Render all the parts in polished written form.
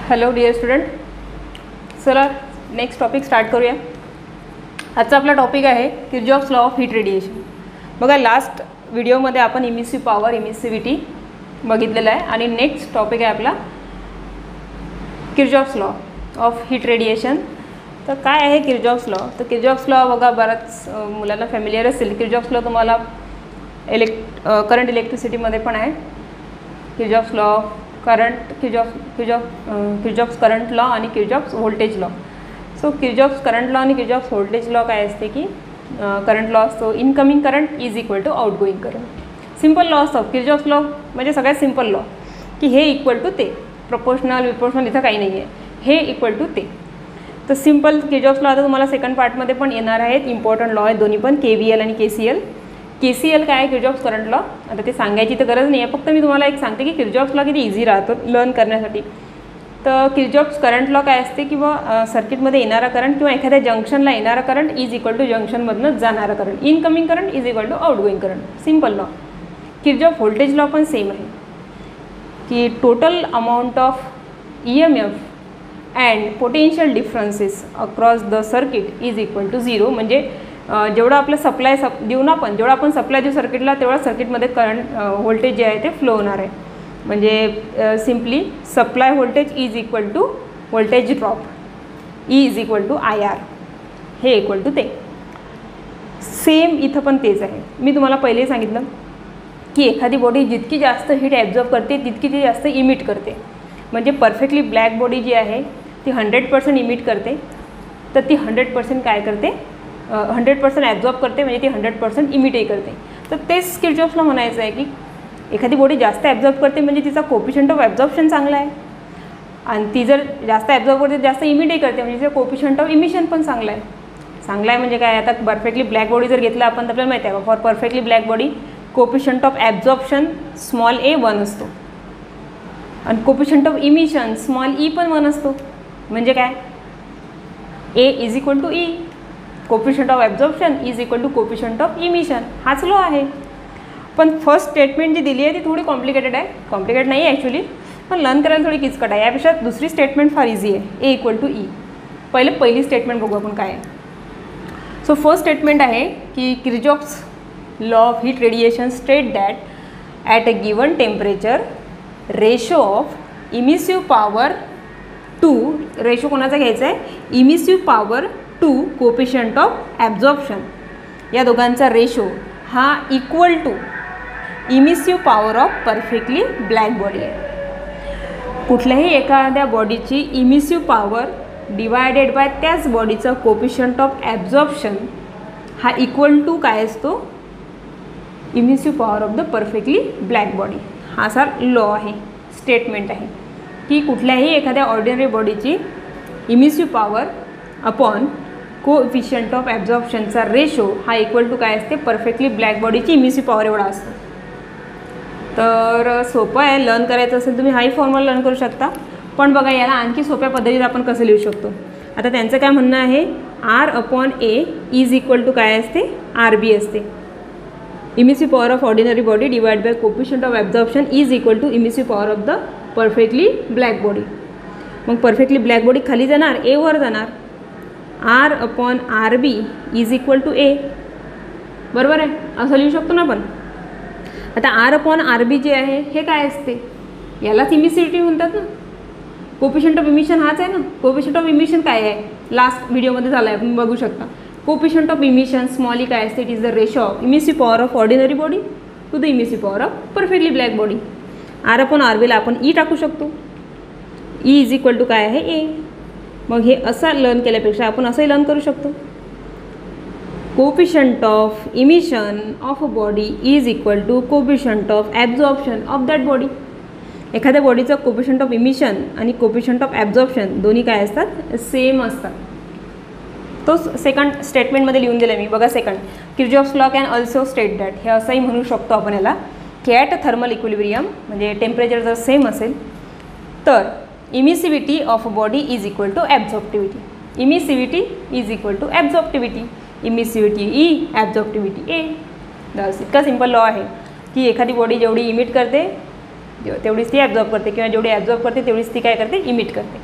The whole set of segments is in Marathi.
हॅलो डिअर स्टुडंट, चला नेक्स्ट टॉपिक स्टार्ट करूया. आजचा आपला टॉपिक आहे Kirchhoff's law of heat radiation. बघा, लास्ट व्हिडिओमध्ये आपण इमिसिव्ह पॉवर, इमिसिव्हिटी बघितलेलं आहे आणि नेक्स्ट टॉपिक आहे आपला Kirchhoff's law of heat radiation. तर काय आहे किर्चॉफ्स लॉ? तर किर्चॉफ्स लॉ बघा बऱ्याच मुलांना फॅमिलियर असेल. किर्चॉफ्स लॉ तुम्हाला करंट इलेक्ट्रिसिटीमध्ये पण आहे. Kirchhoff's law of current, Kirchhoff's current law आणि Kirchhoff's voltage law. So Kirchhoff's current law आणि किर्चॉफ्स व्होल्टेज लॉ काय असते की करंट लॉ असतो incoming current is equal to outgoing current. Simple law असतो किर्चॉफ्स लॉ, म्हणजे सगळ्यात सिम्पल लॉ की हे इक्वल टू ते, प्रपोर्शनल विप्रोर्शनल इथं काही नाही आहे, हे इक्वल टू ते. तर सिम्पल किर्चॉफ्स लॉ आता तुम्हाला सेकंड पार्टमध्ये पण येणार आहेत. इम्पॉर्टंट लॉ आहेत दोन्ही पण, KVL आणि KCL. KCL काय आहे? Kirchhoff's current law. आता ते सांगायची तर गरज नाही आहे, फक्त मी तुम्हाला एक सांगते की किर्चॉफ्स लॉ किती इझी राहतो लर्न करण्यासाठी. तर किर्चॉफ्स करंट लॉ काय असते, किंवा सर्किटमध्ये येणारा करंट किंवा एखाद्या जंक्शनला येणारा करंट इज इक्वल टू जंक्शनमधनं जाणारा current, incoming current is equal to outgoing current. Simple law. Kirchhoff voltage law पण सेम आहे की total amount of EMF and potential differences across the circuit is equal to 0. म्हणजे जेवढं आपलं सप्लाय देऊ ना आपण, जेवढा आपण सप्लाय देऊ सर्किटला तेवढा सर्किटमध्ये करंट व्होल्टेज जे आहे ते फ्लो होणार आहे. म्हणजे simply supply voltage is equal to voltage drop, E is equal to IR, हे इक्वल टू ते. सेम इथं पण तेच आहे. मी तुम्हाला पहिले सांगितलं की एखादी बॉडी जितकी जास्त हीट ॲब्झॉर्ब करते तितकी ती जास्त इमिट करते. म्हणजे परफेक्टली ब्लॅक बॉडी जी आहे ती 100% इमिट करते, तर ती 100% काय करते, 100% ॲब्झॉर्ब करते, म्हणजे ती 100% इमिटही करते. तर तेच किर्चॉफ्सला म्हणायचं आहे की एखादी बॉडी जास्त ॲब्झॉर्ब करते म्हणजे तिचा कोफिशियंट ऑफ ॲब्झॉर्प्शन चांगला आहे, आणि ती जर जास्त ॲब्झॉर्ब करते जास्त इमिटही करते म्हणजे तिचं कोफिशियंट ऑफ इमिशन पण चांगलं आहे. चांगला आहे म्हणजे काय, आता परफेक्टली ब्लॅक बॉडी जर घेतला आपण तर आपल्याला माहिती आहे for perfectly black body coefficient of absorption small a 1 असतो आणि coefficient of emission small e पण 1 असतो. म्हणजे काय, A is equal to E, coefficient of absorption is equal to coefficient of emission. हाच लॉ आहे. पण फर्स्ट स्टेटमेंट जी दिली आहे ती थोडी कॉम्प्लिकेटेड आहे. कॉम्प्लिकेट नाही आहे ॲक्च्युली, पण लर्न करायला थोडी किचकट आहे. यापेक्षा दुसरी स्टेटमेंट फार इझी आहे, A इक्वल टू E. पहिली स्टेटमेंट बघू आपण काय आहे. सो फर्स्ट स्टेटमेंट आहे की Kirchhoff's law of heat radiation state that at a given temperature ratio of emissive power to, ratio कोणाचा घ्यायचा आहे, emissive power to coefficient of absorption, या दोघांचा रेशो हा equal to emissive power of perfectly black body आहे. कुठल्याही एखाद्या बॉडीची इमिसिव्ह पॉवर डिवायडेड बाय त्याच बॉडीचा कोफिशियंट ऑफ ॲब्झॉर्प्शन हा इक्वल टू काय असतो, emissive power of the perfectly black body. हा असा लॉ आहे, स्टेटमेंट आहे की कुठल्याही एखाद्या ऑर्डिनरी बॉडीची emissive power upon coefficient of ॲब्झॉर्प्शनचा रेशो हा इक्वल टू काय असते, परफेक्टली ब्लॅक बॉडीची इमिसिव्ह पॉवर एवढा असतो. तर सोपं आहे, लर्न करायचं असेल तुम्ही हाही फॉर्म्युला लर्न करू शकता. पण बघा याला आणखी सोप्या पद्धतीत आपण कसं लिहू शकतो. आता त्यांचं काय म्हणणं आहे, R/A इज इक्वल टू काय असते, RB असते. Emissive power of ordinary body divide by coefficient of absorption is equal to emissive power of the perfectly black body. मग परफेक्टली ब्लॅक बॉडी खाली जाणार, A वर जाणार. R/RB is equal to A, बरोबर आहे, असं लिहू शकतो ना आपण. आता R/RB जे आहे हे काय असते, यालाच इमिसिव्हिटी म्हणतात ना. कोफिशियंट ऑफ इमिशन हाच आहे ना. कोफिशियंट ऑफ इमिशन काय आहे, लास्ट व्हिडिओमध्ये झाला आहे, आपण बघू शकता. Coefficient of emission small e काय असते, it is the ratio of emissive power of ordinary body to the emissive power of perfectly black body. R/RB ला आपण E टाकू शकतो. E इज इक्वल टू काय आहे, A. मग हे असं लर्न केल्यापेक्षा आपण असंही लर्न करू शकतो. Coefficient of emission of a body is equal to coefficient of absorption of that body. एखाद्या बॉडीचं कोफिशियंट ऑफ इमिशन आणि कोफिशियंट ऑफ ॲब्झॉर्प्शन दोन्ही काय असतात, सेम असतात. तो सेकंड स्टेटमेंटमध्ये लिहून दिला मी. बघा second, Kirchhoff's law can also state that, हे असंही म्हणू शकतो आपण याला की ॲट थर्मल इक्विलिब्रियम, म्हणजे टेम्परेचर जर सेम असेल तर emissivity of a body is equal to absorptivity. Emissivity is equal to absorptivity. Emissivity E, absorptivity A. बस इतका सिम्पल लॉ आहे की एखादी बॉडी जेवढी इमिट करते तेवढीच ती ॲब्झॉर्ब करते, किंवा जेवढी ॲब्झॉर्ब करते तेवढीच ती काय करते, इमिट करते.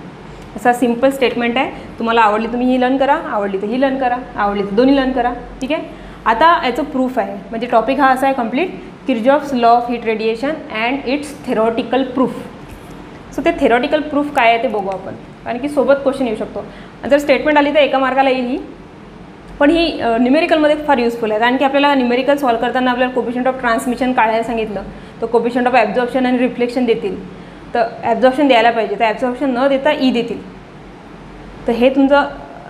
असा सिम्पल स्टेटमेंट आहे. तुम्हाला आवडली तुम्ही ही लर्न करा, आवडली तर ही लर्न करा, आवडली तर दोन्ही लर्न करा. ठीक आहे. आता याचं प्रूफ आहे, म्हणजे टॉपिक हा असा आहे complete, Kirchhoff's law of heat radiation and it's theoretical proof. So ते थेरॉटिकल प्रूफ काय आहे ते बघू आपण, कारण की सोबत क्वेश्चन येऊ शकतो. जर स्टेटमेंट आली तर एका मार्काला येईल ही, पण ही न्यूमेरिकलमध्ये फार युजफुल आहे, कारण की आपल्याला न्यूमेरिकल सॉल्व करताना आपल्याला कोफिशियंट ऑफ ट्रान्समिशन काढायला सांगितलं, तर कोफिशियंट ऑफ ॲब्झॉर्प्शन आणि रिफ्लेक्शन देतील, तर ॲब्झॉर्प्शन द्यायला पाहिजे, तर ॲब्झॉर्प्शन न देता ई देतील. तर हे तुमचं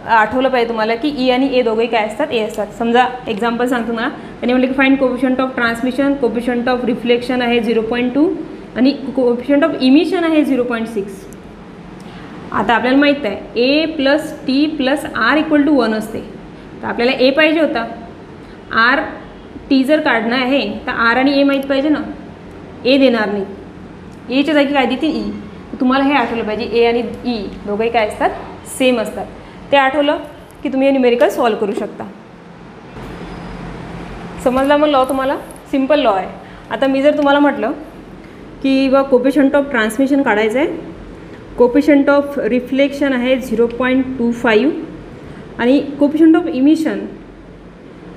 आठवलं पाहिजे तुम्हाला की ई आणि ए दोघंही काय असतात, ए असतात. समजा एक्झाम्पल सांगतो मला, त्यांनी म्हटलं की find coefficient of transmission, coefficient of reflection आहे 0.2 आणि कोफिशियंट ऑफ इमिशन आहे 0.6. आता आपल्याला माहीत आहे A plus T plus R equal to 1 असते, तर आपल्याला ए पाहिजे होता. आर टी जर काढणं आहे तर आर आणि ए माहीत पाहिजे ना, ए देणार नाही, एच्या जागी काय देतील, ई. तुम्हाला हे आठवलं पाहिजे, ए आणि ई दोघंही काय असतात, सेम असतात. ते आठवलं की तुम्ही हे न्यूमेरिकल सॉल्व करू शकता. समजला मग लॉ तुम्हाला, सिम्पल लॉ आहे. आता मी जर तुम्हाला म्हटलं की बा कोफिशियंट ऑफ ट्रान्समिशन काढायचं आहे, कोफिशियंट ऑफ रिफ्लेक्शन आहे 0.25 आणि कोफिशियंट ऑफ इमिशन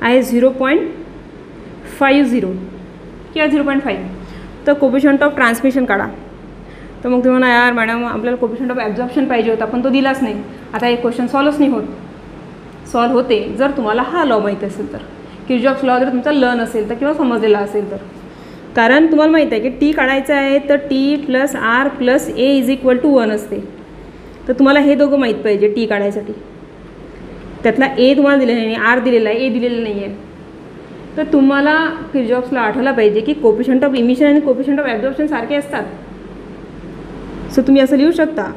आहे 0.50 किंवा 0.5, तर कोफिशियंट ऑफ ट्रान्समिशन काढा. तर मग तुम्हाला यार मॅडम आपल्याला कोफिशियंट ऑफ ॲब्झॉर्प्शन पाहिजे होता, पण तो दिलाच नाही. आता हे क्वेश्चन सॉल्वच नाही होत. सॉल्व होते जर तुम्हाला हा लॉ माहीत असेल तर, किर्चॉफ्स लॉ जर तुमचा लर्न असेल तर, किंवा समजलेला असेल तर. कारण तुम्हाला माहीत आहे की टी काढायचं आहे तर T plus R plus A is equal to 1 असते, तर तुम्हाला हे दोघं माहीत पाहिजे टी काढायसाठी. त्यातला ए तुम्हाला दिलेला नाही, आर दिलेला आहे, ए दिलेलं नाही आहे. तर तुम्हाला किर्चॉफ्स लॉ आठवला पाहिजे की कोफिशियंट ऑफ इमिशन आणि कोफिशियंट ऑफ ॲब्झॉर्प्शन सारखे असतात. सो तुम्ही असं लिहू शकता,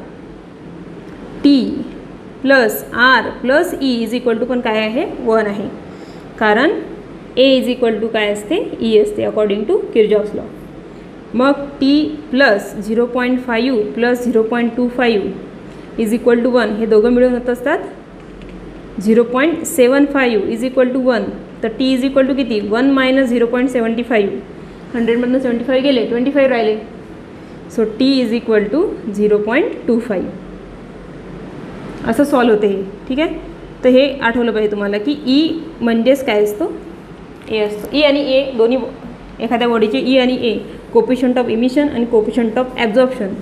T plus R plus E is equal to पण काय आहे, 1 आहे, कारण ए इज इक्वल टू काय असते, ई असते अकॉर्डिंग टू किर्चॉफ्स लॉ. मग T plus 0.5 plus 0.25 is equal to 1 हे दोघं मिळून होत असतात 0.75 इज इक्वल टू 1. तर टी इज इक्वल टू किती, 1 मायनस 0.75, 100मधून 75 गेले, 25 राहिले. So T is equal to 0.25 असं सॉल्व होते हे. ठीक आहे. तर हे आठवलं पाहिजे तुम्हाला की ई म्हणजेच काय असतो, ए असतो. ई आणि ए दोन्ही एखाद्या बॉडीचे ई आणि ए, कोफिशियंट ऑफ इमिशन आणि कोफिशियंट ऑफ ॲब्झॉर्प्शन,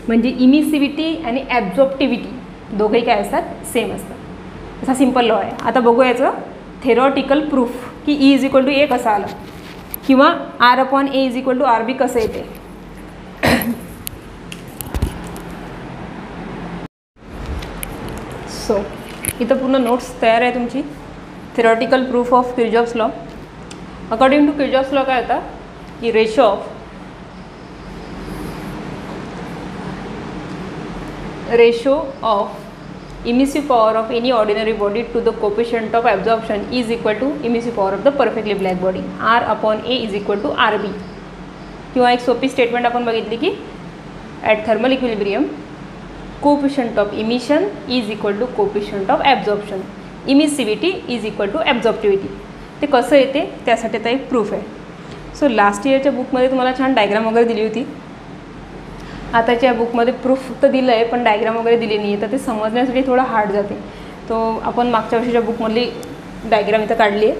म्हणजे इमिसिव्हिटी आणि ॲब्झॉर्प्टिव्हिटी दोघंही काय असतात, सेम असतात. असा सिम्पल लॉ आहे. आता बघू याचं थेरॉटिकल प्रूफ की E is equal to A कसं आलं, किंवा R upon A is equal to R B कसं येते. सो इथं पूर्ण नोट्स तयार आहे तुमची. Theoretical proof of Kirchhoff's law. According to Kirchhoff's law काय होता की ratio of emissive power of any ordinary body to the coefficient of absorption is equal to emissive power of the perfectly black body, R upon A is equal to R B. किंवा एक सोपी स्टेटमेंट आपण बघितली की at thermal equilibrium coefficient of emission is equal to coefficient of absorption, emissivity is equal to absorptivity. ते कसं येते त्यासाठी आता एक प्रूफ आहे. सो लास्ट इयरच्या बुकमध्ये तुम्हाला छान डायग्राम वगैरे दिली होती. आताच्या बुकमध्ये प्रूफ तर दिलं आहे पण डायग्राम वगैरे दिली नाही आहे, तर ते समजण्यासाठी थोडं हार्ड जाते. तो आपण मागच्या वर्षीच्या बुकमधली डायग्राम इथं काढली आहे.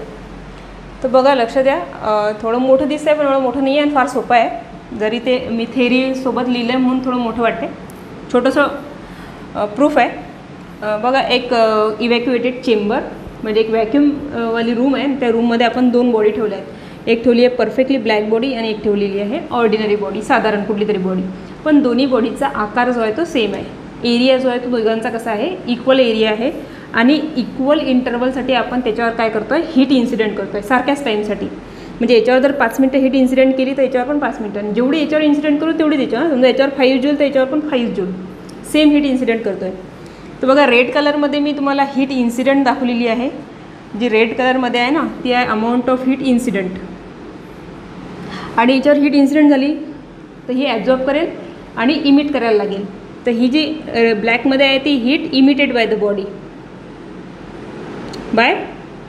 तर बघा, लक्ष द्या. थोडं मोठं दिसतं आहे पण एवढं मोठं नाही आहे आणि फार सोपं आहे. जरी ते मी थेरीसोबत लिहिलं आहे म्हणून थोडं मोठं वाटते. छोटंसं प्रूफ आहे. बघा, एक इव्हॅक्युएटेड चेंबर म्हणजे एक व्हॅक्यूमवाली रूम आहे. त्या रूममध्ये आपण 2 बॉडी ठेवल्या आहेत. एक ठेवली आहे परफेक्टली ब्लॅक बॉडी आणि एक ठेवलेली आहे ऑर्डिनरी बॉडी, साधारण कुठली तरी बॉडी. पण दोन्ही बॉडीचा आकार जो आहे तो सेम आहे. एरिया जो आहे तो दोघांचा कसा आहे, इक्वल एरिया आहे. आणि इक्वल इंटरवलसाठी आपण त्याच्यावर काय करतो आहे, हीट इन्सिडेंट करतो आहे सारख्याच टाईमसाठी. म्हणजे याच्यावर जर 5 मिनटं हीट इन्सिडेंट केली तर याच्यावर पण 5 मिनटं. जेवढी याच्यावर इन्सिडेंट करू तेवढी त्याच्यावर. समजा याच्यावर 5 जूल तर याच्यावर पण 5 जूल सेम हीट इन्सिडेंट करतो आहे. तर बघा, रेड कलरमध्ये मी तुम्हाला हीट इन्सिडेंट दाखवलेली आहे. जी रेड कलरमध्ये आहे ना ती आहे अमाऊंट ऑफ हीट इन्सिडेंट. आणि याच्यावर हीट इन्सिडेंट झाली तर ही ॲब्झॉर्ब करेल आणि इमिट करायला लागेल. तर ही जी ब्लॅकमध्ये आहे ती heat emitted by the body, by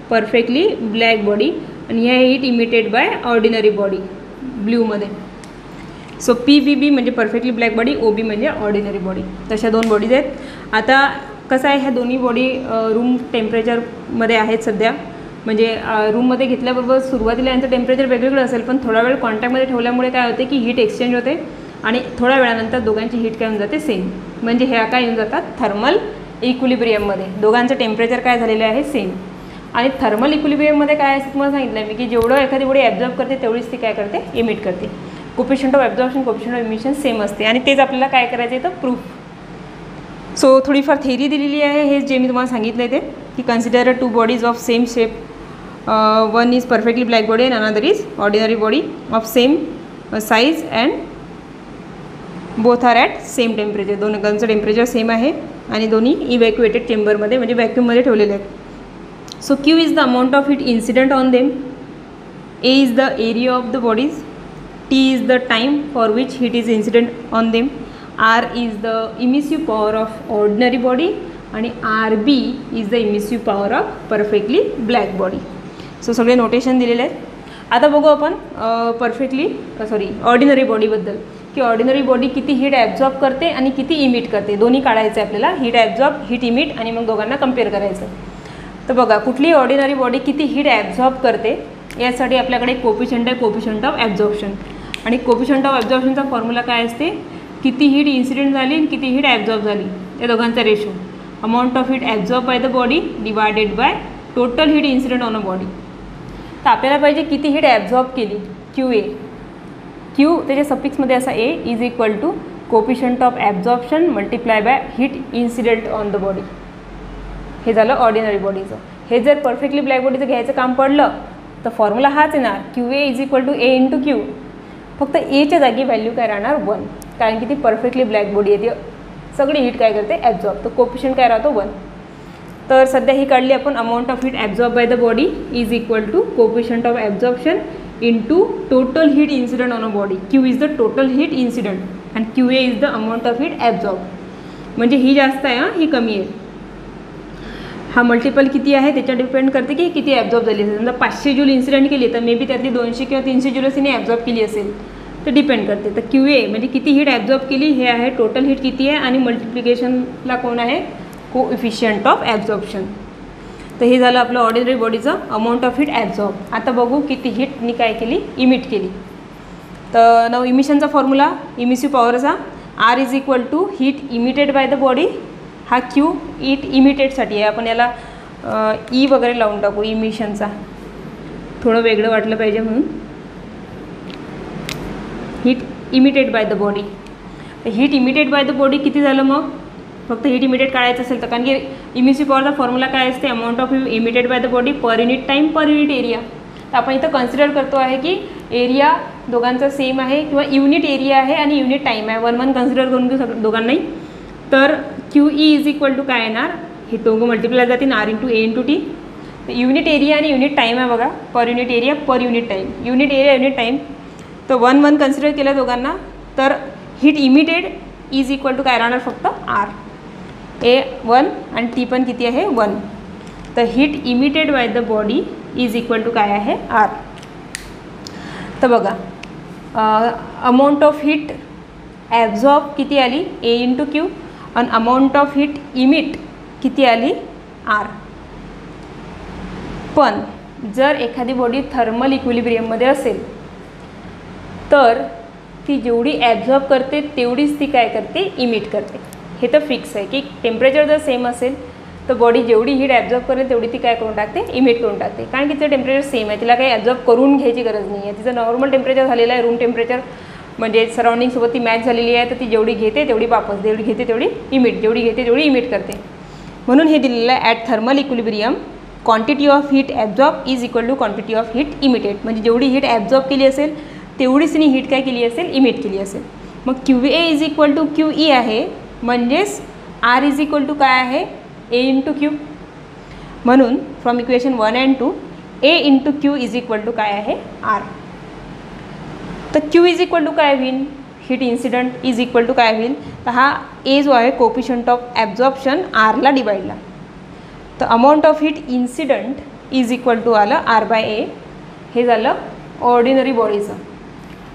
perfectly black body. आणि ह्या heat emitted by ordinary body ब्ल्यूमध्ये. सो PVB म्हणजे परफेक्टली ब्लॅक बॉडी, OB म्हणजे ऑर्डिनरी बॉडी. तशा 2 बॉडीज आहेत. आता कसं आहे, ह्या दोन्ही बॉडी रूम टेम्परेचरमध्ये आहेत सध्या. म्हणजे रूममध्ये घेतल्याबरोबर सुरुवातीला यांचं टेम्परेचर वेगवेगळं असेल, पण थोडा वेळ कॉन्टॅक्टमध्ये ठेवल्यामुळे काय होते की हीट एक्सचेंज होते आणि थोड्या वेळानंतर दोघांची हीट काय होऊन जाते, सेम. म्हणजे ह्या काय येऊन जातात, थर्मल इक्विलिब्रियममध्ये. दोघांचं टेम्परेचर काय झालेलं आहे, सेम. आणि थर्मल इक्विलिब्रियममध्ये काय असं तुम्हाला सांगितलं आहे मी की जेवढं एखादी बॉडी ॲब्झॉर्ब करते तेवढीच ती काय करते, इमिट करते. Coefficient of absorption, coefficient of emission same असते. आणि तेच आपल्याला काय करायचं आहे तर प्रूफ. सो थोडीफार थेरी दिलेली आहे. हे जे मी तुम्हाला सांगितलं आहे ते की consider 2 bodies of same shape. One is perfectly black body and another is ordinary body of same size and both are at same temperature. दोघांचं टेम्परेचर सेम आहे आणि दोन्ही इव्हॅक्युएटेड चेंबरमध्ये म्हणजे व्हॅक्यूममध्ये ठेवलेले आहेत. So Q is the amount of heat incident on them, A is the area of the bodies, T is the time for which heat is incident on them, R is the emissive power of ordinary body आणि RB is the emissive power of perfectly black body. So सगळे नोटेशन दिलेले आहेत. आता बघू आपण ऑर्डिनरी बॉडीबद्दल की ऑर्डिनरी बॉडी किती हीट ॲब्झॉर्ब करते आणि किती इमिट करते. दोन्ही काढायचं आहे आपल्याला, हीट ॲब्झॉर्ब, हीट इमिट, आणि मग दोघांना कम्पेअर करायचं. तर बघा, कुठली ऑर्डिनरी बॉडी किती हीट ॲब्झॉर्ब करते यासाठी आपल्याकडे कोफिशियंट आहे, कोफिशियंट ऑफ ॲब्झॉर्प्शन. आणि कोफिशियंट ऑफ ॲब्झॉर्प्शनचा फॉर्म्युला काय असते, किती हीट इन्सिडेंट झाली आणि किती हीट ॲब्झॉर्ब झाली या दोघांचा ratio. Amount of heat absorb by the body divided by total heat incident on a body. तर आपल्याला पाहिजे किती हीट ॲब्झॉर्ब केली, QA. Q त्याच्या सफिक्समध्ये असा A is equal to coefficient of absorption multiply by heat incident on the body. हे झालं ऑर्डिनरी बॉडीचं. हे जर परफेक्टली ब्लॅक बॉडीचं घ्यायचं काम पडलं तर फॉर्म्युला हाच येणार, QA is equal to A into Q. फक्त Aच्या जागी व्हॅल्यू काय राहणार, 1, कारण की ती परफेक्टली ब्लॅक बॉडी आहे, ती सगळी हीट काय करते, ॲब्झॉर्ब. तर कोफिशियंट काय राहतो, 1. तर सध्या ही काढली आपण. Amount of heat absorb by the body is equal to coefficient of absorption into total heat incident on a body. Q is the total heat incident and QA is the amount of heat absorb. म्हणजे ही जास्त आहे, ही कमी आहे. हा मल्टिपल किती आहे त्याच्यावर डिपेंड करते की किती ॲब्झॉर्ब झाली असेल. समजा 500 जूल इन्सिडेंट केली तर मे बी त्यातली 200 किंवा 300 जूल तिने ॲब्झॉर्ब केली असेल, तर डिपेंड करते. तर QA म्हणजे किती हीट ॲब्झॉर्ब केली हे आहे, टोटल हीट किती आहे, आणि मल्टिप्लिकेशनला कोण आहे, कोएफिशियंट ऑफ ॲब्झॉर्प्शन. तर हे झालं आपलं ऑर्डिनरी बॉडीचं अमाऊंट ऑफ हीट ॲब्झॉर्ब. आता बघू किती हीटनी काय केली, इमिट केली. तर नव इमिशनचा फॉर्म्युला इमिसिव्ह पॉवरचा R is equal to heat emitted by the body. हा Q हीट इमिटेडसाठी आहे. आपण याला E वगैरे लावून टाकू इमिशनचा, थोडं वेगळं वाटलं पाहिजे म्हणून. Heat emitted by the body. Heat emitted by the body किती झालं मग, फक्त हीट इमिटेड काढायचं असेल तर, कारण की इमिसिव्ह पॉवरचा फॉर्म्युला काय असते, amount of emitted by the body per unit time per unit area. तर आपण इथं कन्सिडर करतो आहे की एरिया दोघांचा सेम आहे किंवा युनिट एरिया आहे आणि युनिट टाईम आहे. 1 कन्सिडर करून घेऊ दोघांनाही. तर QE इज इक्वल टू काय येणार, हे दोघं मल्टिप्लाय जातील R into A into T. Unit area आणि युनिट टाईम आहे बघा, per unit area per unit time, unit area unit time. तर 1 कन्सिडर केलं दोघांना, तर heat emitted is equal to काय राहणार, फक्त R. A 1 आणि T पण किती आहे, 1. तर heat emitted by the body is equal to काय आहे, R. तर बघा, अमाऊंट ऑफ हीट ॲब्झॉर्ब किती आली, A इंटू Q, आणि अमाऊंट ऑफ हीट इमिट किती आली, R. पण जर एखादी बॉडी थर्मल इक्विलिब्रियममध्ये असेल तर ती जेवढी ॲब्झॉर्ब करते तेवढीच ती काय करते, इमिट करते. हे तर फिक्स आहे की टेम्परेचर जर सेम असेल तर बॉडी जेवढी हीट ॲब्झॉर्ब करेल तेवढी ती काय करून टाकते, इमिट करून टाकते. कारण की तिचं टेम्परेचर सेम आहे, तिला काही ॲब्झॉर्ब करून घ्यायची गरज नाही आहे. तिचं नॉर्मल टेम्परेचर झालेलं आहे, रूम टेम्परेचर, म्हणजे सराउंडिंगसोबत ती मॅच झालेली आहे. तर ती जेवढी घेते तेवढी वापस, जेवढी घेते तेवढी इमिट, जेवढी घेते तेवढी इमिट करते. म्हणून हे दिलेलं आहे, at thermal equilibrium quantity of heat absorb is equal to quantity of heat emitted. म्हणजे जेवढी हीट ॲब्झॉर्ब केली असेल तेवढीच तिने हीट काय केली असेल, इमिट केली असेल. मग QA is equal to QE आहे, म्हणजेच R इज इक्वल टू काय आहे, A इंटू Q. म्हणून from equation 1 and 2 A into Q is equal to काय आहे, R. तर Q इज इक्वल टू काय होईल, heat incident is equal to काय होईल, तर हा A जो आहे कोफिशियंट ऑफ ॲब्झॉर्प्शन Rला डिवाइडला. तर amount of heat incident is equal to आलं R बाय A. हे झालं ऑर्डिनरी बॉडीचं.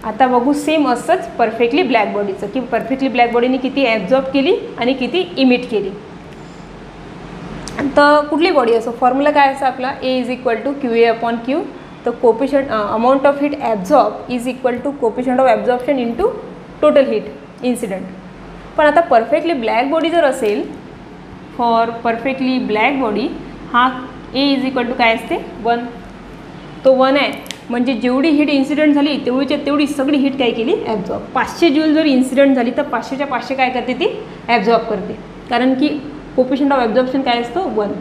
आता बघू सेम असंच परफेक्टली ब्लॅक बॉडीचं, की परफेक्टली ब्लॅक बॉडीने किती ॲब्झॉर्ब केली आणि किती इमिट केली. तर कुठली बॉडी असो, फॉर्म्युला काय असं आपला A is equal to Q A upon Q. तर coefficient amount of heat absorb is equal to coefficient of absorption into total heat incident. पण आता परफेक्टली ब्लॅक बॉडी जर असेल, फॉर परफेक्टली ब्लॅक बॉडी हा ए इज इक्वल टू काय असते 1. तो 1 आहे म्हणजे जेवढी हीट इन्सिडेंट झाली तेवढी सगळी हीट काय केली ॲब्झॉर्ब. 500 जूल जर इन्सिडेंट झाली तर 500च्या 500 काय करते ती ॲब्झॉर्ब करते, कारण की कोपिशंट ऑफ ॲब्झॉर्प्शन काय असतो 1.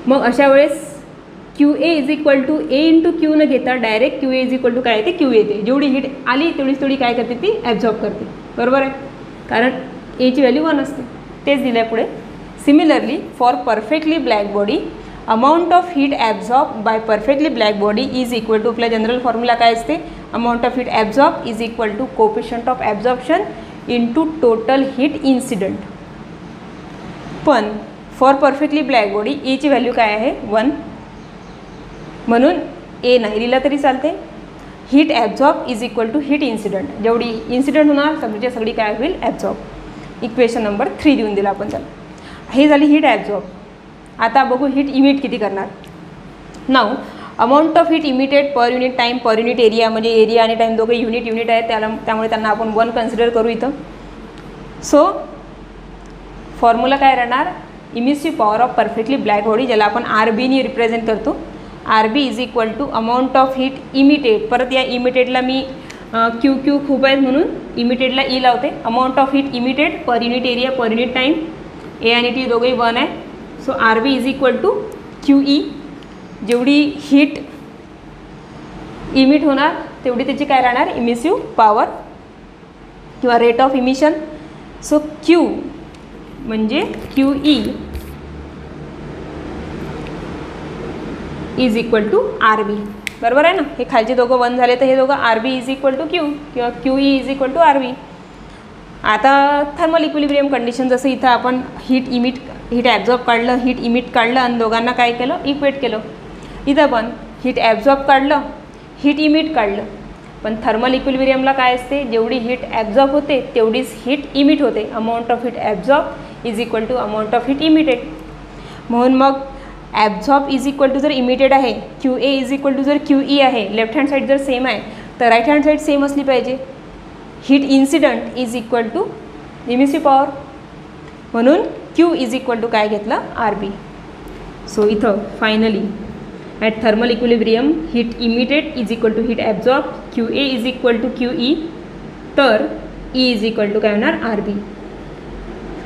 मग अशा वेळेस Q A is equal to A into Q न घेता direct Q A is equal to काय येते क्यू येते. जेवढी हीट आली तेवढी काय करते ती ॲब्झॉर्ब करते. बरोबर आहे, कारण एची व्हॅल्यू 1 असते. तेच दिलं आहे पुढे. Similarly for perfectly black body amount of heat absorb by perfectly black body is equal to, आपल्या जनरल फॉर्म्युला काय असते, amount of heat absorb is equal to coefficient of absorption into total heat incident. पण फॉर परफेक्टली ब्लॅक बॉडी एची व्हॅल्यू काय आहे 1, म्हणून ए नाही लिहिला तरी चालते. Heat absorb is equal to heat incident, जेवढी इन्सिडंट होणार सगळीच्या सगळी काय होईल ॲब्झॉर्ब. इक्वेशन नंबर 3 देऊन दिला आपण त्याला. हे झाली हीट ॲब्झॉर्ब. आता बघू हीट इमिट किती करणार. नाव amount of heat emitted per unit time per unit area, म्हणजे एरिया आणि टाईम दोघे युनिट आहेत त्यामुळे त्यांना आपण 1 कन्सिडर करू इथं. सो फॉर्म्युला काय राहणार, emissive power of perfectly black body, ज्याला आपण आर बीनी रिप्रेझेंट करतो. R B is equal to amount of heat emitted. परत या इमिटेडला मी क्यू खूप आहेत म्हणून इमिटेडला ई लावते. Amount of heat emitted per unit area per unit time, A आणि टी दोघेही 1 आहे. So R B is equal to Q E. जेवढी हीट इमिट होणार तेवढी त्याची काय राहणार इमिसिव्ह पॉवर किंवा rate of emission. So Q म्हणजे Q E is equal to R B. बरोबर आहे ना, हे खालचे दोघं 1 झाले तर हे दोघं R B is equal to Q किंवा Q E is equal to R B. आता थर्मल इक्विलिब्रियम कंडिशन, जसं इथं आपण हीट ॲब्झॉर्ब काढलं, हीट इमिट काढलं आणि दोघांना काय केलं इक्वेट केलं. इथं पण हीट ॲब्झॉर्ब काढलं, हीट इमिट काढलं. पण थर्मल इक्विलिब्रियमला काय असते, जेवढी हीट ॲब्झॉर्ब होते तेवढीच हीट इमिट होते. Amount of heat absorb is equal to amount of heat emitted. म्हणून मग ॲब्झॉर्ब इज इक्वल टू जर इमिटेड आहे, Q A is equal to जर क्यू ई आहे, लेफ्ट हँड साईड जर सेम आहे तर राईट हँड साईड सेम असली पाहिजे. Heat incident is equal to emissive power, म्हणून क्यू इज इक्वल टू काय घेतलं आर बी. सो इथं finally at thermal equilibrium heat emitted is equal to heat absorb, Q A is equal to Q E, तर ई इज इक्वल टू काय होणार R B.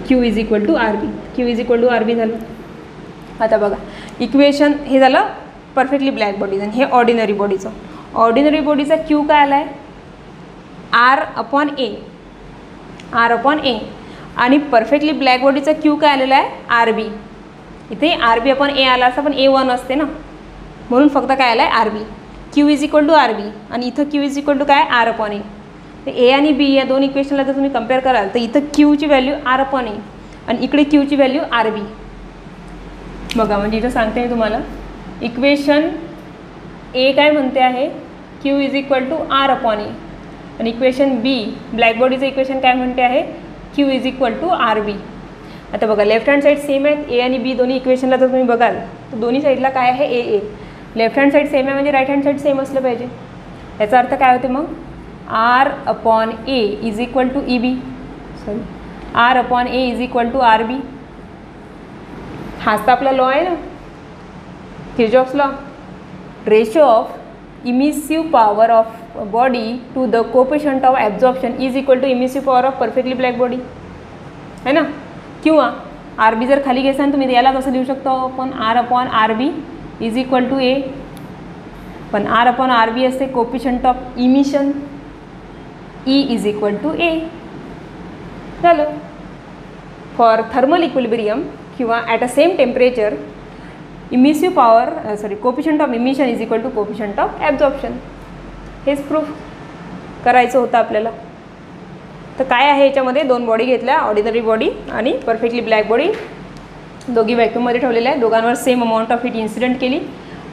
Q is equal to R B, Q is equal to R B झालं. आता बघा इक्वेशन हे झालं परफेक्टली ब्लॅक बॉडीचं. हे ऑर्डिनरी बॉडीचं. ऑर्डिनरी बॉडीचा क्यू काय आला आहे R upon A, R upon A. आणि परफेक्टली ब्लॅक बॉडीचा क्यू काय आलेला आहे आर बी. इथे आर बी अपॉन ए आला असता पण ए 1 असते ना, म्हणून फक्त काय आलं आहे R B. Q is equal to R B आणि इथं क्यू इज इक्वल टू काय आर अपॉन ए. तर ए आणि बी या दोन इक्वेशनला जर तुम्ही कम्पेअर कराल तर इथं क्यूची व्हॅल्यू आर अपॉन ए आणि इकडे क्यूची व्हॅल्यू आर बी. बघा म्हणजे इथं सांगते मी तुम्हाला इक्वेशन ए काय म्हणते आहे Q is equal to R upon A आणि इक्वेशन बी ब्लॅक बॉडीचं इक्वेशन काय म्हणते आहे Q is equal to R B. आता बघा लेफ्ट हँड साईड सेम आहेत, ए आणि बी दोन्ही इक्वेशनला जर तुम्ही बघाल तर दोन्ही साईडला काय आहे ए ए. लेफ्ट हँड साईड सेम आहे म्हणजे राईट हँड साईड सेम असलं पाहिजे. याचा अर्थ काय होते मग R upon A is equal to E B, sorry R upon A is equal to R B. हाच तर आपला लॉ आहे ना Kirchhoff's law. Ratio of emissive power of body to the coefficient of absorption is equal to emissive power of perfectly black body है ना. किंवा आर बी जर खाली घेसान तुम्ही याला कसं लिहू शकतो आपण R upon R B is equal to A. पण आर अपॉन आर बी असते coefficient of emission, E is equal to A झालं. फॉर थर्मल इक्विलिब्रियम किंवा at a same temperature emissive power coefficient of emission is equal to coefficient of absorption. हेच प्रूफ करायचं होतं आपल्याला. तर काय आहे याच्यामध्ये दोन बॉडी घेतल्या, ऑर्डिनरी बॉडी आणि परफेक्टली ब्लॅक बॉडी. दोघी व्हॅक्यूममध्ये ठेवलेल्या आहेत, दोघांवर same amount of heat incident केली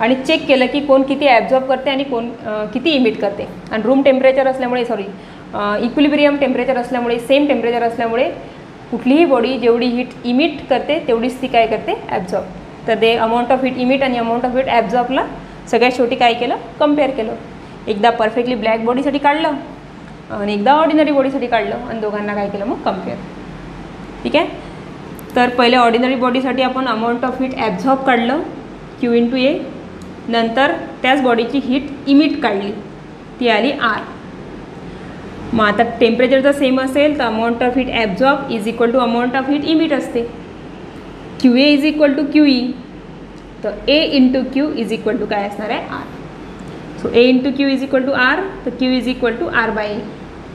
आणि चेक केलं की कोण किती ॲब्झॉर्ब करते आणि कोण किती इमिट करते. आणि रूम टेम्परेचर असल्यामुळे इक्विलिब्रियम टेम्परेचर असल्यामुळे, सेम टेम्परेचर असल्यामुळे कुठलीही बॉडी जेवढी हीट इमिट करते तेवढीच ती काय करते, ॲब्झॉर्ब. तर ते अमाऊंट ऑफ हीट इमिट आणि अमाऊंट ऑफ हीट ॲब्झॉर्बला सगळ्यात शेवटी काय केलं, कम्पेअर केलं. एकदा परफेक्टली ब्लॅक बॉडीसाठी काढलं आणि एकदा ऑर्डिनरी बॉडीसाठी काढलं आणि दोघांना काय केलं मग कम्पेअर. ठीक आहे. तर पहिले ऑर्डिनरी बॉडीसाठी आपण अमाऊंट ऑफ हीट ॲब्झॉर्ब काढलं Q × A. नंतर त्याच बॉडीची हीट इमिट काढली, ती आली R. मग आता टेम्परेचर जर सेम असेल तर amount of heat absorb is equal to amount of heat emit असते. QA is equal to QE. तर A × Q is equal to काय असणार आहे, R. So A × Q is equal to R. तर Q is equal to R/A.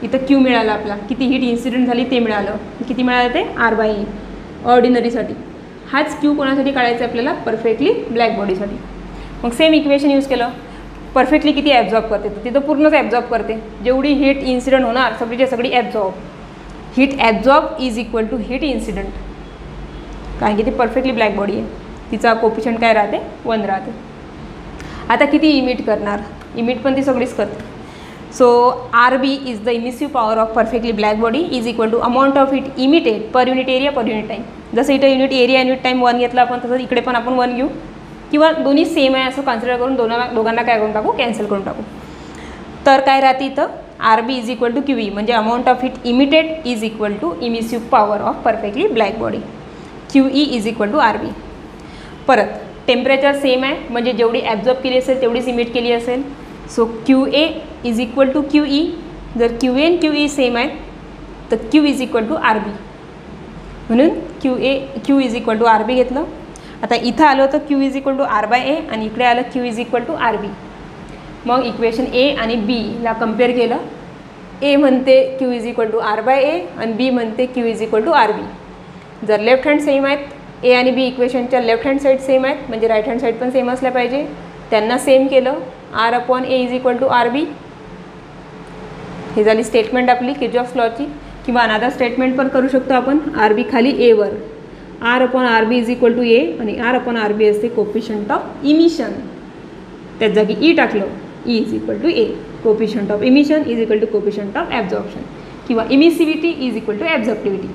इथं Q मिळालं आपला, किती हीट इन्सिडेंट झाली ते मिळालं. किती मिळालं ते, R/A ऑर्डिनरीसाठी. हाच Q कोणासाठी काढायचा आपल्याला, परफेक्टली ब्लॅक बॉडीसाठी. मग सेम इक्वेशन यूज केलं. परफेक्टली किती ॲब्झॉर्ब करते, तर तिथं पूर्णच ॲब्झॉर्ब करते. जेवढी हीट इन्सिडेंट होणार सगळीच्या सगळी absorb. Heat absorb is equal to heat incident, कारण की ती परफेक्टली ब्लॅक बॉडी आहे. तिचा कोफिशियंट काय राहते, 1 राहते. आता किती इमिट करणार, इमिट पण ती सगळीच करते. So RB is the emissive power of perfectly black body is equal to amount of heat emitted per unit area per unit time. जसं इथं युनिट एरिया युनिट टाईम 1 घेतला आपण, तसं इकडे पण आपण 1 घेऊ, किंवा दोन्ही सेम आहे असं कन्सिडर करून दोघांना काय करून टाकू, कॅन्सल करून टाकू. तर काय राहते इथं, RB is equal to QE म्हणजे amount of heat emitted is equal to emissive power of perfectly black body. QE is equal to RB. परत टेम्परेचर सेम आहे म्हणजे जेवढी ॲब्झॉर्ब केली असेल तेवढीच इमिट केली असेल. So QA is equal to QE. जर QA आणि QE सेम आहेत तर Q is equal to RB. म्हणून Q is equal to RB घेतलं. आता इथं आलं तर Q is equal to R/A आणि इकडे आलं Q is equal to RB. मग इक्वेशन A आणि Bला कम्पेअर केलं. A म्हणते Q is equal to R/A आणि B म्हणते Q is equal to RB. जर लेफ्ट हँड सेम आहेत, A आणि B इक्वेशनच्या लेफ्ट हँड साईड सेम आहेत म्हणजे राईट हँड साईड पण सेम असल्या पाहिजे. त्यांना सेम केलं, R/A is equal to RB. ही झाली स्टेटमेंट आपली किर्चॉफ्स लॉची. किंवा अनादर स्टेटमेंट पण करू शकतो आपण, RB खाली A वर. R/RB is equal to A आणि R/RB असते कोफिशियंट ऑफ इमिशन. त्याच जागी E टाकलं, E is equal to A. Coefficient of emission is equal to coefficient of absorption किंवा emissivity is equal to absorptivity.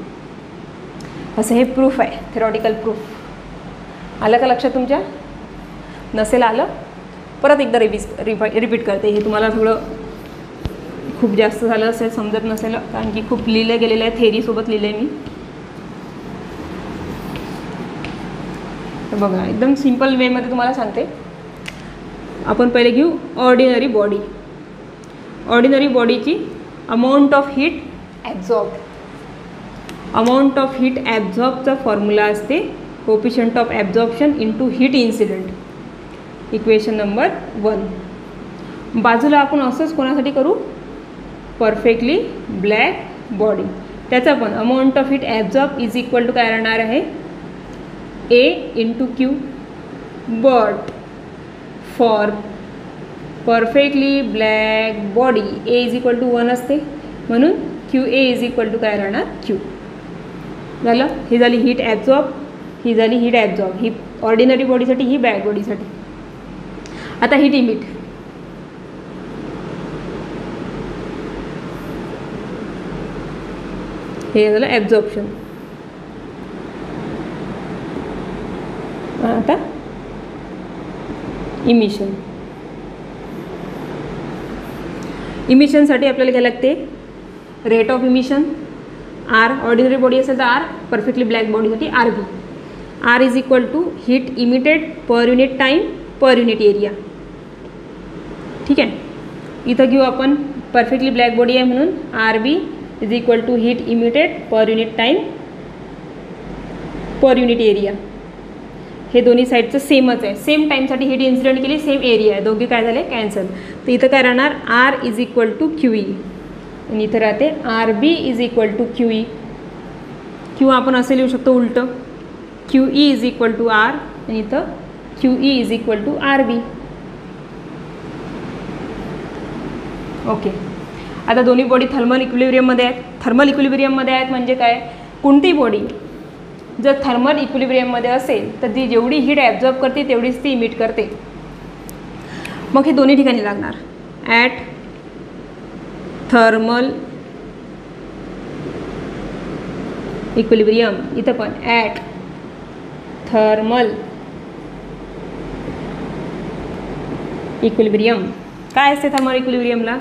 असं हे प्रूफ आहे, थेरॉटिकल प्रूफ. आलं का लक्षात तुमच्या? नसेल आलं परत एकदा रिपीट करते. हे तुम्हाला थोडं खूप जास्त झालं असेल, समजत नसेल, कारण की खूप लिहिलं गेलेलं आहे, थेरीसोबत लिहिलं आहे मी. तर बघा एकदम सिम्पल वेमध्ये तुम्हाला सांगते. आपण पहिले घेऊ ऑर्डिनरी बॉडी. ऑर्डिनरी बॉडीची amount of heat absorb. Amount of heat ॲब्झॉर्बचा फॉर्म्युला असते coefficient of absorption into heat incident. Equation number 1. बाजूला आपण असंच कोणासाठी करू, परफेक्टली ब्लॅक बॉडी. त्याचा पण amount of heat absorb is equal to काय राहणार आहे, A × Q. But for perfectly black body A is equal to 1 असते, म्हणून QA इज इक्वल टू काय राहणार, Q. झालं. ही झाली हीट ॲब्झॉर्ब, ही झाली हीट ॲब्झॉर्ब. ही ऑर्डिनरी बॉडीसाठी, ही ब्लॅक बॉडीसाठी. आता हीट इमिट. हे झालं ॲब्झॉर्प्शन. आता इमिशन. इमिशनसाठी आपल्याला घ्यायला लागते rate of emission R. Ordinary body असेल तर R. परफेक्टली ब्लॅक बॉडीसाठी RB. R is equal to heat emitted per unit time per unit area. ठीक आहे. इथं घेऊ आपण परफेक्टली ब्लॅक बॉडी आहे म्हणून RB is equal to heat emitted per unit time per unit area. हे दोन्ही साईडचं सेमच आहे. सेम टाईमसाठी हीट इन्सिडेंट केली, सेम एरिया आहे, दोघे काय झाले कॅन्सल. तर इथं काय राहणार, R is equal to QE आणि इथं राहते RB is equal to QE. किंवा आपण असे लिहू शकतो उलटं, QE is equal to R आणि इथं QE is equal to RB. Okay. आता दोन्ही बॉडी थर्मल इक्विलिब्रियममध्ये आहेत. थर्मल इक्विलिब्रियममध्ये आहेत म्हणजे काय, कोणती बॉडी जर थर्मल इक्विलिब्रियममध्ये असेल तर ती जेवढी हीट ॲब्झॉर्ब करते तेवढीच ती इमिट करते. मग हे दोन्ही ठिकाणी लागणार. ॲट थर्मल इक्विलिब्रियम, इथं पण ॲट थर्मल इक्विलिब्रियम. काय असते थर्मल इक्विलिब्रियमला?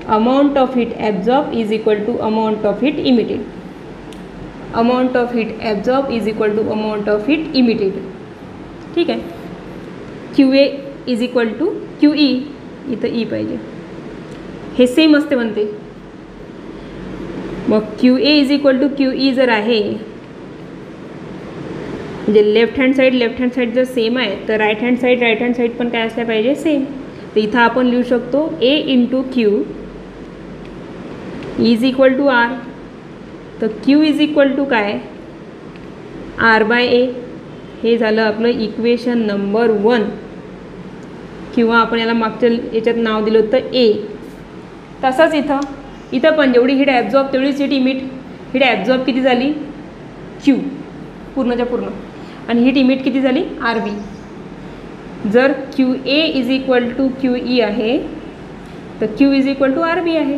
Amount of heat absorb is equal to amount of heat emitted. Amount of heat absorb is equal to amount of heat emitted. ठीक आहे. QA is equal to QE, इथं ई पाहिजे, हे सेम असते म्हणते. मग QA is equal to QE जर आहे, म्हणजे लेफ्ट हँड साईड जर सेम आहे तर राईट हँड साईड पण काय असल्या पाहिजे? सेम. तर इथं आपण लिहू शकतो A into Q is equal to R. तर Q इज इक्वल टू काय? R by A. हे झालं आपलं इक्वेशन नंबर 1, किंवा आपण याला मागच्या याच्यात नाव दिलं होतं A. तसंच इथं पण जेवढी हीट ॲब्झॉर्ब तेवढीच हीट इमिट. हीट ॲब्झॉर्ब किती झाली? Q पूर्णच्या पूर्ण, आणि हीट इमिट किती झाली? RB. जर QA is equal to QE आहे तर Q is equal to RB आहे.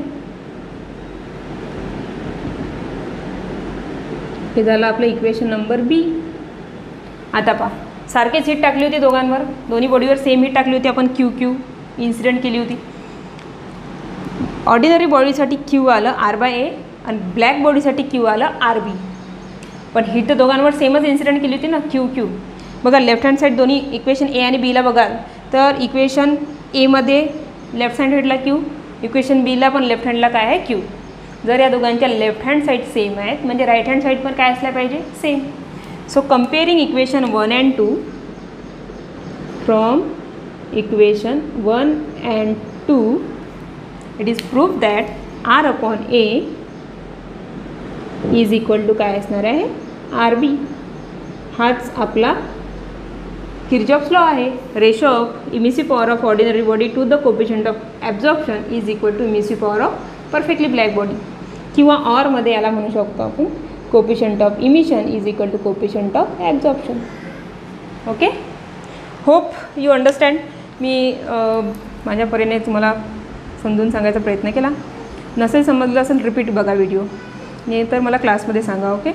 हे झालं आपलं इक्वेशन नंबर B. आता पहा, सारखेच हीट टाकली होती दोघांवर, दोन्ही बॉडीवर सेम हीट टाकली होती आपण, QQ इन्सिडेंट केली होती. ऑर्डिनरी बॉडीसाठी Q आलं R/A आणि ब्लॅक बॉडीसाठी Q आलं RB. पण हीट तर दोघांवर सेमच इन्सिडेंट केली होती ना, QQ. बघा लेफ्ट हँड साईड दोन्ही इक्वेशन A आणि Bला बघाल तर इक्वेशन Aमध्ये लेफ्ट हँड साईडला Q, इक्वेशन Bला पण लेफ्ट हँडला काय आहे? Q. जर या दोघांच्या लेफ्ट हँड साईड सेम आहेत म्हणजे राईट हँड साईड पण काय असल्या पाहिजे? Same. So comparing equation 1 and 2 from equation 1 and 2 it is proof that R/A is equal to काय असणार आहे? RB. हाच आपला किर्चॉफ्स लॉ आहे. Ratio of emissive power of ordinary body to the coefficient of absorption is equal to emissive power of perfectly black body, किंवा ऑरमध्ये याला म्हणू शकतो आपण coefficient of emission is equal to coefficient of absorption. Okay, hope you understand. मी माझ्या परीने तुम्हाला समजून सांगायचा प्रयत्न केला. नसेल समजलं असेल रिपीट बघा व्हिडिओ, नाही तर मला क्लासमध्ये सांगा. ओके.